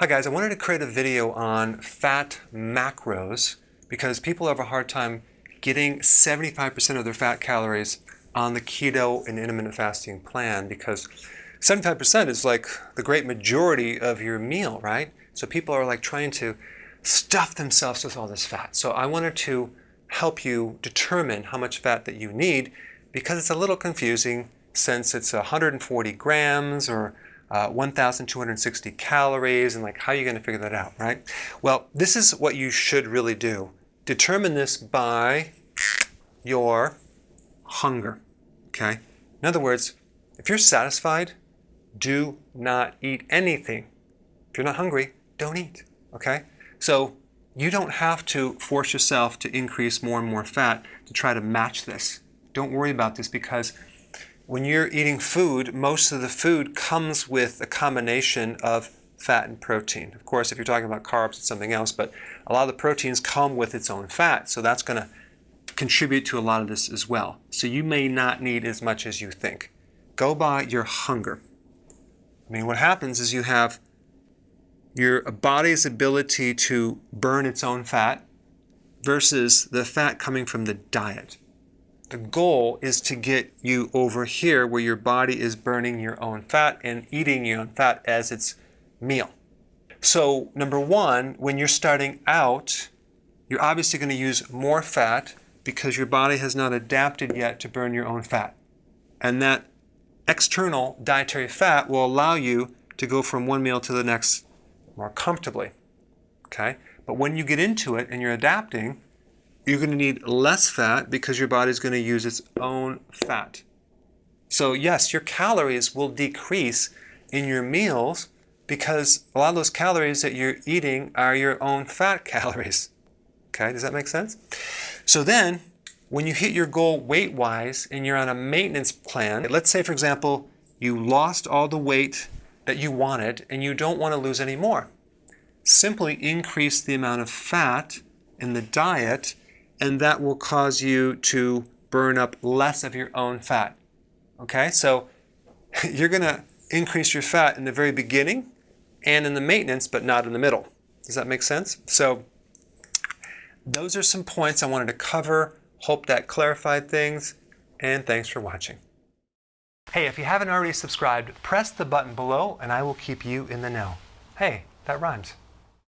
Hi guys, I wanted to create a video on fat macros because people have a hard time getting 75% of their fat calories on the keto and intermittent fasting plan because 75% is like the great majority of your meal, right? So people are like trying to stuff themselves with all this fat. So I wanted to help you determine how much fat that you need because it's a little confusing since it's 140 grams or 1,260 calories, and like how are you going to figure that out, right? Well, this is what you should really do. Determine this by your hunger, okay? In other words, if you're satisfied, do not eat anything. If you're not hungry, don't eat, okay? So you don't have to force yourself to increase more and more fat to try to match this. Don't worry about this because when you're eating food, most of the food comes with a combination of fat and protein. Of course, if you're talking about carbs, it's something else, but a lot of the proteins come with its own fat, so that's going to contribute to a lot of this as well. So you may not need as much as you think. Go by your hunger. I mean, what happens is you have your body's ability to burn its own fat versus the fat coming from the diet. The goal is to get you over here where your body is burning your own fat and eating your own fat as its meal. So number one, when you're starting out, you're obviously going to use more fat because your body has not adapted yet to burn your own fat. And that external dietary fat will allow you to go from one meal to the next more comfortably. Okay? But when you get into it and you're adapting, you're going to need less fat because your body's going to use its own fat. So yes, your calories will decrease in your meals because a lot of those calories that you're eating are your own fat calories. Okay, does that make sense? So then, when you hit your goal weight-wise and you're on a maintenance plan, let's say, for example, you lost all the weight that you wanted and you don't want to lose any more. Simply increase the amount of fat in the diet, and that will cause you to burn up less of your own fat. Okay, so you're going to increase your fat in the very beginning and in the maintenance, but not in the middle. Does that make sense? So those are some points I wanted to cover. Hope that clarified things, and thanks for watching. Hey, if you haven't already subscribed, press the button below and I will keep you in the know. Hey, that rhymes.